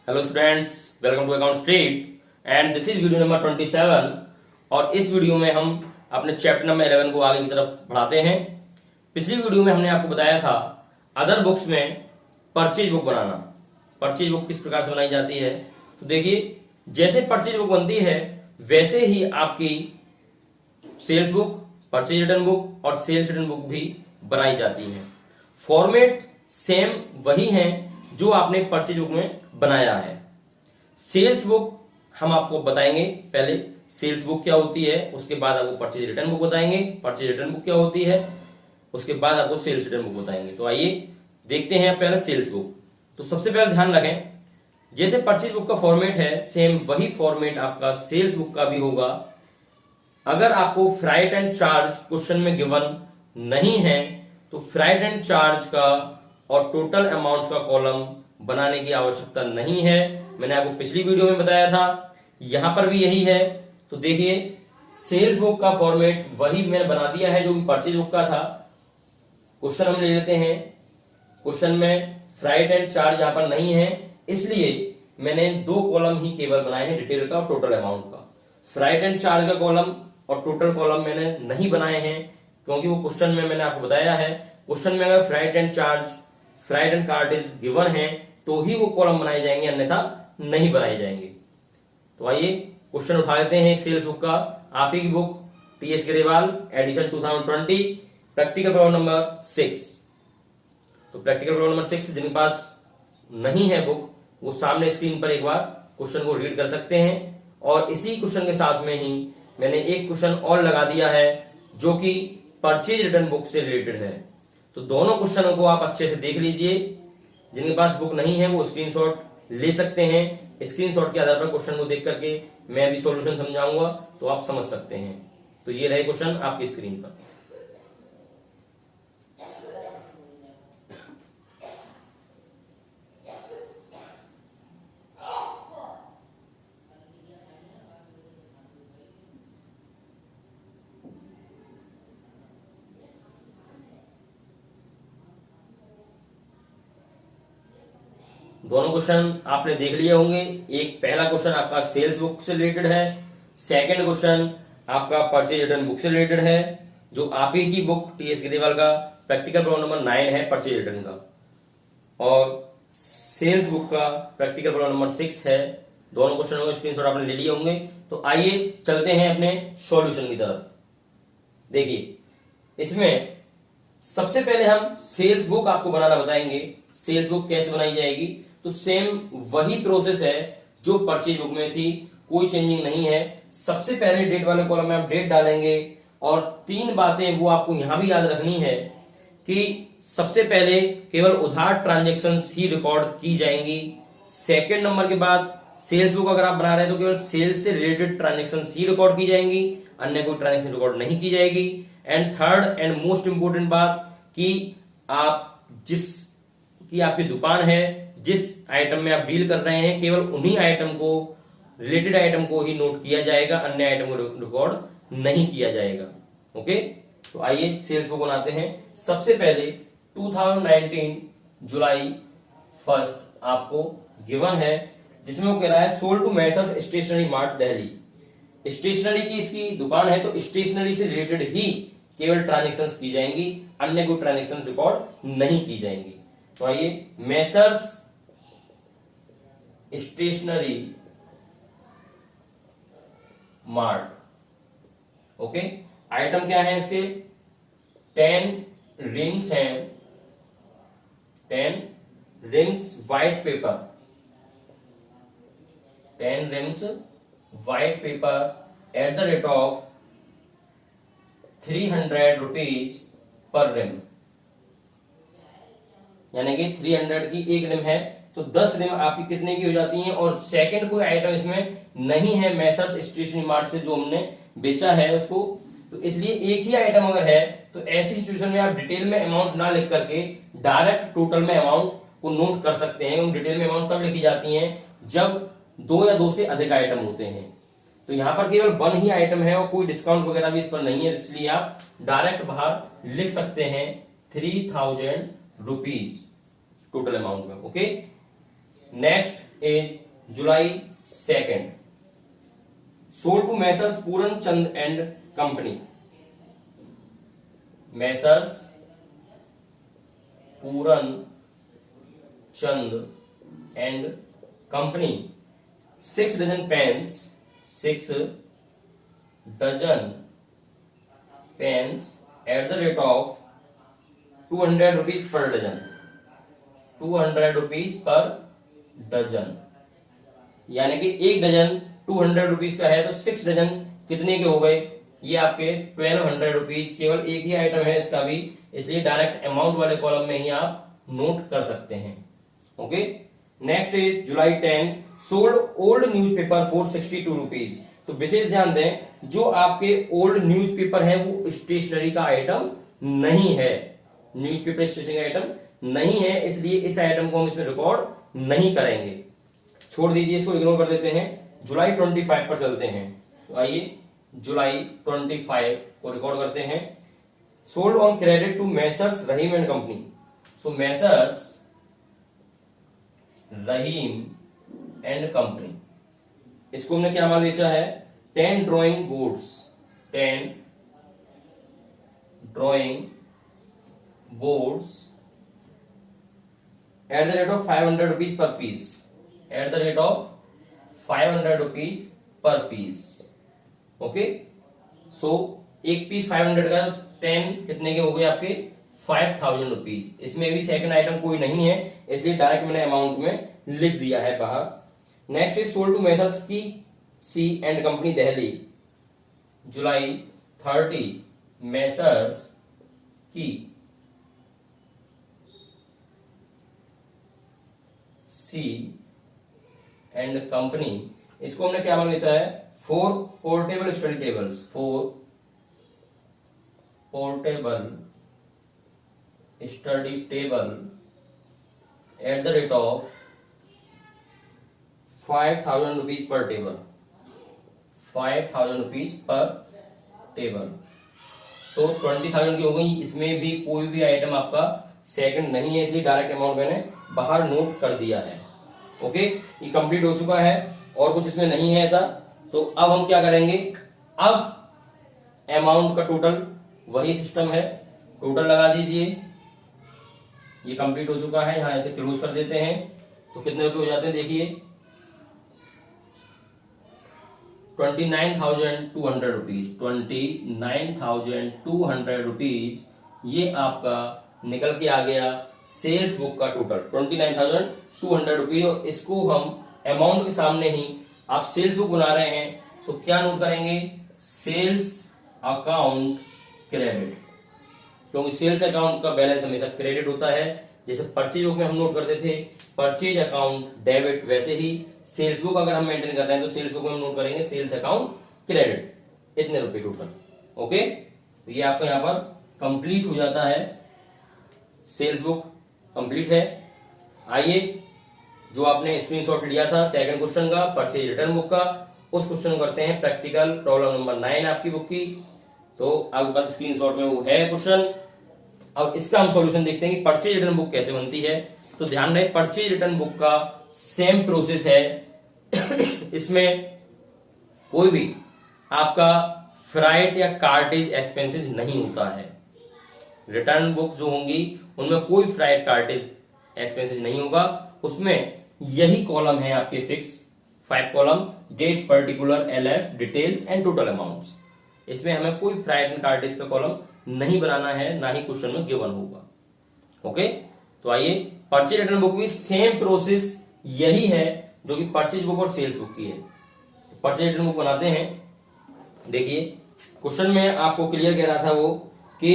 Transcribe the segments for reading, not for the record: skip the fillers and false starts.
Hello students, welcome to account street and this is video number 27। और इस video में हम अपने चैप्टर नंबर 11 को आगे की तरफ बढ़ाते हैं। पिछली वीडियो में हमने आपको बताया था अदर बुक्स में परचेज बुक बनाना। परचेज बुक किस प्रकार से बनाई जाती है, तो देखिए जैसे परचेज बुक बनती है वैसे ही आपकी sales book, purchase return book और सेल्स रिटर्न बुक भी बनाई जाती है। फॉर्मेट सेम वही है जो आपने परचेज बुक में बनाया है। सेल्स बुक हम आपको बताएंगे, पहले सेल्स बुक क्या होती है, उसके बाद आपको परचेज रिटर्न बुक बताएंगे। परचेज रिटर्न बुक क्या होती है, उसके बाद आपको सेल्स रिटर्न बुक बताएंगे। तो आइए देखते हैं पहले सेल्स बुक। तो सबसे पहले ध्यान रखें, जैसे परचेज बुक का फॉर्मेट है सेम वही फॉर्मेट आपका सेल्स बुक का भी होगा। अगर आपको फ्राइट एंड चार्ज क्वेश्चन में गिवन नहीं है तो फ्राइट एंड चार्ज का और टोटल अमाउंट्स का कॉलम बनाने की आवश्यकता नहीं है। मैंने आपको पिछली वीडियो में बताया था, यहां पर भी यही है। तो देखिए सेल्स बुक का फॉर्मेट वही मैंने बना दिया है जो भी परचेज बुक का था। क्वेश्चन हम ले लेते हैं। क्वेश्चन में फ्राइट एंड चार्ज यहां पर नहीं है, इसलिए मैंने दो कॉलम ही केवल बनाए हैं, डिटेल का और टोटल अमाउंट का। फ्राइट एंड चार्ज का कॉलम और टोटल कॉलम मैंने नहीं बनाए हैं क्योंकि वो क्वेश्चन में मैंने आपको बताया है, क्वेश्चन में अगर freight and charge, freight and card is given है तो ही वो कॉलम बनाए जाएंगे, अन्यथा नहीं बनाए जाएंगे। तो आइए क्वेश्चन उठा लेते हैं एक सेल्स बुक का। आप ही की book TS Grewal edition 2020 practical problem number 6। तो प्रैक्टिकल प्रॉब्लम नंबर 6 जिनके पास नहीं है बुक वो सामने स्क्रीन पर एक बार क्वेश्चन को रीड कर सकते हैं। और इसी क्वेश्चन के साथ में ही मैंने एक क्वेश्चन और लगा दिया है जो कि परचेज रिटर्न बुक से रिलेटेड है। तो दोनों क्वेश्चनों को आप अच्छे से देख लीजिए। जिनके पास बुक नहीं है वो स्क्रीनशॉट ले सकते हैं। स्क्रीनशॉट के आधार पर क्वेश्चन को देख करके मैं भी सॉल्यूशन समझाऊंगा तो आप समझ सकते हैं। तो ये रहे क्वेश्चन आपकी स्क्रीन पर। दोनों क्वेश्चन आपने देख लिए होंगे। एक पहला क्वेश्चन आपका सेल्स बुक से रिलेटेड है, सेकंड क्वेश्चन आपका परचेज रिटर्न बुक से रिलेटेड है, जो आप ही की बुक टीएस ग्रेवाल का प्रैक्टिकल प्रॉब्लम नंबर 9 है परचेज रिटर्न का, और सेल्स बुक का प्रैक्टिकल प्रॉब्लम नंबर 6 है। दोनों क्वेश्चनों का स्क्रीनशॉट आपने ले लिए होंगे। तो आइए चलते हैं अपने सॉल्यूशन की तरफ। देखिए इसमें सबसे पहले हम सेल्स बुक आपको बनाना बताएंगे। सेल्स बुक कैसे बनाई जाएगी, तो सेम वही प्रोसेस है जो परचेज बुक में थी, कोई चेंजिंग नहीं है। सबसे पहले डेट वाले कॉलम में हम डेट डालेंगे और तीन बातें वो आपको यहां भी याद रखनी है कि सबसे पहले केवल उधार ट्रांजैक्शंस ही रिकॉर्ड की जाएंगी। सेकंड नंबर के बाद सेल्स बुक अगर आप बना रहे हैं तो केवल सेल्स से रिलेटेड ट्रांजैक्शंस ही रिकॉर्ड की जाएंगी, अन्य कोई ट्रांजैक्शन रिकॉर्ड नहीं की जाएगी। And third and most important बात कि आप जिस की आपकी दुकान है, जिस आइटम में आप डील कर रहे हैं, केवल उन्हीं आइटम को, रिलेटेड आइटम को ही नोट किया जाएगा, अन्य आइटम को रिकॉर्ड नहीं किया जाएगा। ओके, तो आइए सेल्स बुक बनाते हैं। सबसे पहले 2019 जुलाई 1 आपको गिवन है, जिसमें वो कह रहा है sold to messrs stationery mart Delhi. Stationery की इसकी दुकान है तो स्टेशनरी से रिलेटेड ही केवल ट्रांजैक्शंस की जाएंगी, अन्य कोई ट्रांजैक्शंस रिकॉर्ड नहीं की जाएंगी। तो आइए messrs stationery mart, okay. Item क्या है इसके, 10 रिंग्स हैं, 10 rings white paper, 10 rings white paper at the rate of 300 rupees per ream, यानी कि 300 की एक रिम है तो 10 रिम आपकी कितने की हो जाती हैं। और सेकंड कोई आइटम इसमें नहीं है मैसर्स स्टेशनरी मार्ट से जो हमने बेचा है उसको, तो इसलिए एक ही आइटम अगर है तो ऐसी सिचुएशन में आप डिटेल में अमाउंट ना लिख करके डायरेक्ट टोटल में अमाउंट को नोट कर सकते हैं। डिटेल में अमाउंट तब लिखी जाती है जब दो या दो से अधिक आइटम होते हैं। तो यहां पर केवल वन ही आइटम है और कोई डिस्काउंट वगैरह भी इस पर नहीं है, इसलिए आप डायरेक्ट बाहर लिख सकते हैं 3000 रुपीज टोटल अमाउंट में। Okay, next is July 2nd, sold to messrs Puran Chand and company, messrs Puran Chand and company 6 dozen pens, 6 dozen pens at the rate of 200 rupees per dozen, 200 rupees per dozen, यानी कि एक dozen 200 rupees का है तो 6 dozen कितने के हो गए, ये आपके 1200 रुपीज। केवल एक ही आइटम है इसका भी, इसलिए डायरेक्ट अमाउंट वाले कॉलम में ही आप नोट कर सकते हैं। Okay, next is July 10 sold old newspaper for 62 rupees. तो विशेष ध्यान दें, जो आपके ओल्ड न्यूज़पेपर है वो स्टेशनरी का आइटम नहीं है, न्यूज़पेपर स्टेशनरी का आइटम नहीं है, इसलिए इस आइटम को हम इसमें रिकॉर्ड नहीं करेंगे, छोड़ दीजिए, इसको इग्नोर कर देते हैं। जुलाई 25 पर चलते हैं, तो आइए जुलाई 25 को रिकॉर्ड करते हैं। Sold on credit to Messrs Rahim and company, so Messrs Rahim and company, इसको हमने क्या माल बेचा है, 10 drawing boards, 10 drawing boards at the rate of 500 rupees per piece, at the rate of 500 rupees per piece. Okay, so एक piece 500 का, 10 कितने के हो गए आपके 5000 रुपीज। इसमें भी सेकंड आइटम कोई नहीं है, इसलिए डायरेक्ट मैंने अमाउंट में लिख दिया है बाहर। Next is sold to Messrs K C and company Delhi, July 30 Messrs K C and company, इसको हमने क्या माल बेचा है, 4 portable study tables, 4 portable study table at the rate of 5000 rupees per table, 5000 rupees per table. So 20,000 की हो गई, इसमें भी कोई भी आइटम आपका सेकंड नहीं है, इसलिए डायरेक्ट अमाउंट मैंने बाहर नोट कर दिया है। ओके, ये कंप्लीट हो चुका है और कुछ इसमें नहीं है ऐसा। तो अब हम क्या करेंगे, अब अमाउंट का टोटल वही सिस्टम है, टोटल लगा दीजिए, ये कंप्लीट हो चुका है, यहां ऐसे क्लोज कर देते हैं। तो कितने रुपए हो जाते हैं देखिए, 29,200 रुपीज, 29,200 रुपीज ये आपका निकल के आ गया सेल्स बुक का टोटल, 29,200 रुपीज। और इसको हम अमाउंट के सामने ही आप सेल्स बुक बना रहे हैं, सो क्या नोट करेंगे, सेल्स अकाउंट क्रेडिट, क्योंकि सेल्स अकाउंट का बैलेंस हमेशा क्रेडिट होता है। जैसे परचेज बुक में हम नोट करते थे परचेज अकाउंट डेबिट, वैसे ही सेल्स बुक अगर हम मेंटेन कर रहे हैं तो सेल्स बुक में हम नोट करेंगे सेल्स अकाउंट क्रेडिट, इतने रुपए टोटल। ओके, तो ये आपका यहाँ पर कंप्लीट हो जाता है, सेल्स बुक कंप्लीट है। आइए, जो आपने स्क्रीनशॉट लिया था सेकंड क्वेश्चन का, परचेज रिटर्न बुक का, उस क्वेश्चन करते हैं प्रैक्टिकल प्रॉब्लम नंबर 9 आपकी बुक की। तो आपके पास स्क्रीनशॉट में वो है क्वेश्चन। अब इसका हम सॉल्यूशन देखते हैं कि परचेज रिटर्न बुक कैसे बनती है। तो ध्यान रहे, परचेज रिटर्न बुक का सेम प्रोसेस है इसमें कोई भी आपका फ्राइट या कार्टेज एक्सपेंसेस नहीं होता है। रिटर्न बुक जो होंगी उनमें कोई फ्राइट कार्टेज एक्सपेंसेस नहीं होगा, उसमें यही कॉलम है आपके fix 5 column, date, particular, LF, details and total amounts. इसमें हमें कोई फ्राइट एंड कार्टेज का कॉलम नहीं बनाना है, ना ही क्वेश्चन में गिवन होगा। ओके, तो आइए, परचेज रिटर्न बुक की सेम प्रोसेस यही है जो कि परचेज बुक और सेल्स बुक की है। परचेज रिटर्न बुक बनाते हैं। देखिए, क्वेश्चन में आपको क्लियर कह रहा था वो कि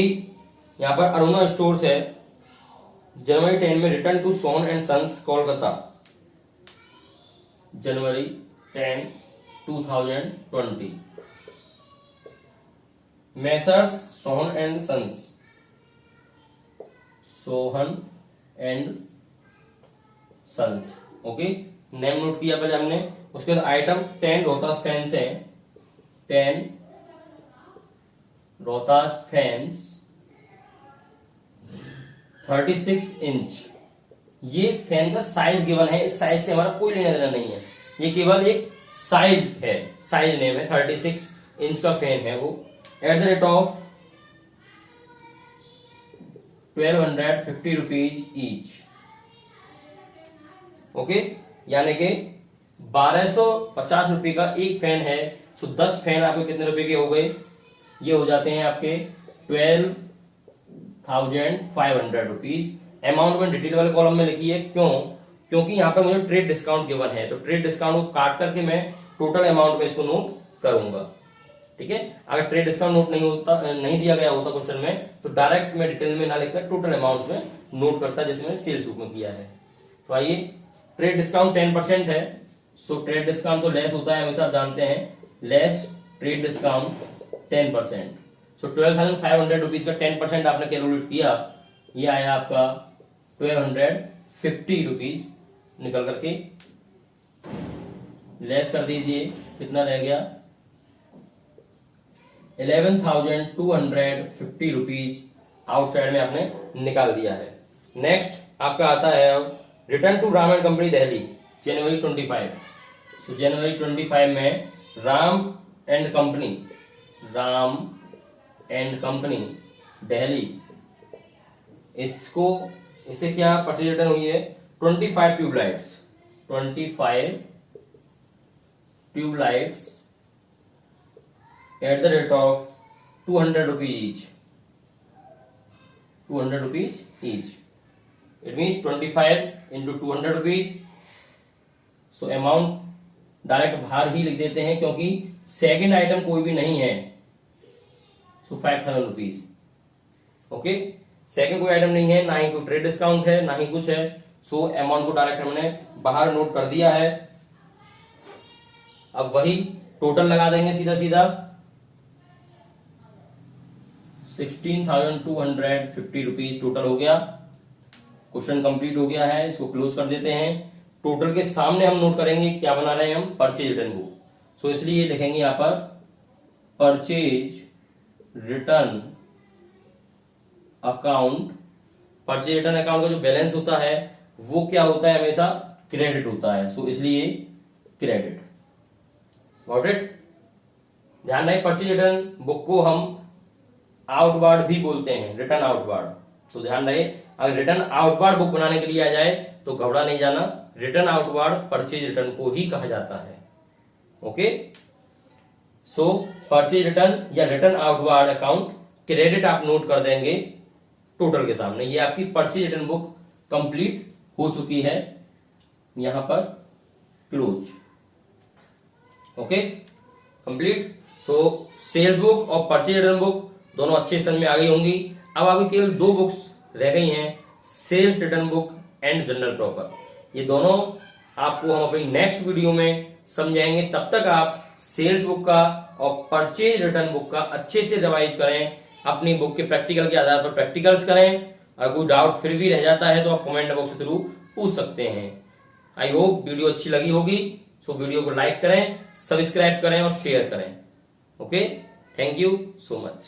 यहां पर अरुणा स्टोर्स है, जनवरी 10 में return to Sohan and sons Kolkata, जनवरी 10, 2020। Messrs Sohan and sons, Sohan and sons. Okay, name note किया पहले हमने, उसके बाद आइटम 10 रोहतास फैंस है, 10 रोहतास फैंस 36 इंच, ये फैन का साइज गिवन है, इस साइज से हमारा कोई लेना देना नहीं है, ये केवल एक साइज है, साइज नेम है, 36 इंच का फैन है वो। Eight the rate of 1250 rupees each. Okay, यानी कि 1250 रुपए का एक फैन है। सो 10 फैन आपके कितने रुपए के हो गए? ये हो जाते हैं आपके 12,500 रुपीज। अमाउंट में डिटेल वाले कॉलम में लिखी है, क्यों? क्योंकि यहाँ पे मुझे ट्रेड डिस्काउंट गिवन है, तो ट्रेड डिस्काउंट को काट करके मैं टोटल अमाउंट में इसको नोट करूंगा। ठीक है, अगर ट्रेड डिस्काउंट नोट नहीं दिया गया होता क्वेश्चन में, तो डायरेक्ट मैं डिटेल में ना लिखकर टोटल अमाउंट में नोट करता, जैसे मैंने सेल्स बुक में किया है। तो आइए, ट्रेड डिस्काउंट 10% है। सो ट्रेड डिस्काउंट तो लेस होता है, हमेशा आप जानते हैं, लेस ट्रेड डिस्काउंट 10%। सो 12,500 रुपीज का 10% आपने कैलकुलेट किया, ये आया आपका 1250 रुपीज। निकल करके लेस कर दीजिए, कितना रह गया? 11,250 रुपीज आउटसाइड में आपने निकाल दिया है। नेक्स्ट आपका आता है अब return to Ram and company Delhi, January 25। So January 25 में राम एंड कंपनी दिल्ली, इससे क्या परचेज रिटर्न हुई है? 25 tubelights eight the rate of 200 rupees each. 200 rupees each, it means 25 into 200 rupees. So amount direct बाहर ही लिख देते हैं, क्योंकि सेकंड आइटम कोई भी नहीं है। सो 5,000 रुपीज। ओके, सेकंड कोई आइटम नहीं है, ना ही कोई ट्रेड डिस्काउंट है, ना ही कुछ है। सो अमाउंट को डायरेक्ट हमने बाहर नोट कर दिया है। अब वही टोटल लगा देंगे सीधा सीधा, 16,250 रुपीज टोटल हो गया। क्वेश्चन कंप्लीट हो गया है, इसको क्लोज कर देते हैं। टोटल के सामने हम नोट करेंगे क्या बना रहे हैं हम? Purchase return book. सो इसलिए लिखेंगे यहां पर purchase return account. Purchase return account का जो बैलेंस होता है वो क्या होता है? हमेशा क्रेडिट होता है। सो इसलिए क्रेडिट। Got it? ध्यान रहे, परचेज रिटर्न बुक को हम आउटवार्ड भी बोलते हैं, रिटर्न आउटवार्ड। तो ध्यान रहे, अगर रिटर्न आउटवार्ड बुक बनाने के लिए आ जाए तो घबरा नहीं जाना, रिटर्न आउटवार्ड परचेज रिटर्न को ही कहा जाता है। ओके, सो परचेज रिटर्न या रिटर्न आउटवार्ड अकाउंट क्रेडिट आप नोट कर देंगे टोटल के सामने। ये आपकी परचेज रिटर्न बुक कंप्लीट हो चुकी है, यहां पर close. Okay, complete. So sales book और परचेज रिटर्न बुक दोनों अच्छे समझ में आ गई होंगी। अब आपकी केवल 2 बुक्स रह गई हैं, sales return book and journal proper. ये दोनों आपको हम अपनी नेक्स्ट वीडियो में समझाएंगे। तब तक आप सेल्स बुक का और परचेज रिटर्न बुक का अच्छे से रिवाइज करें, अपनी बुक के प्रैक्टिकल के आधार पर प्रैक्टिकल्स करें। अगर कोई डाउट फिर भी रह जाता है तो आप कमेंट बॉक्स के थ्रू पूछ सकते हैं। आई होप वीडियो अच्छी लगी होगी। सो वीडियो को लाइक करें, सब्सक्राइब करें और शेयर करें। Okay, thank you so much.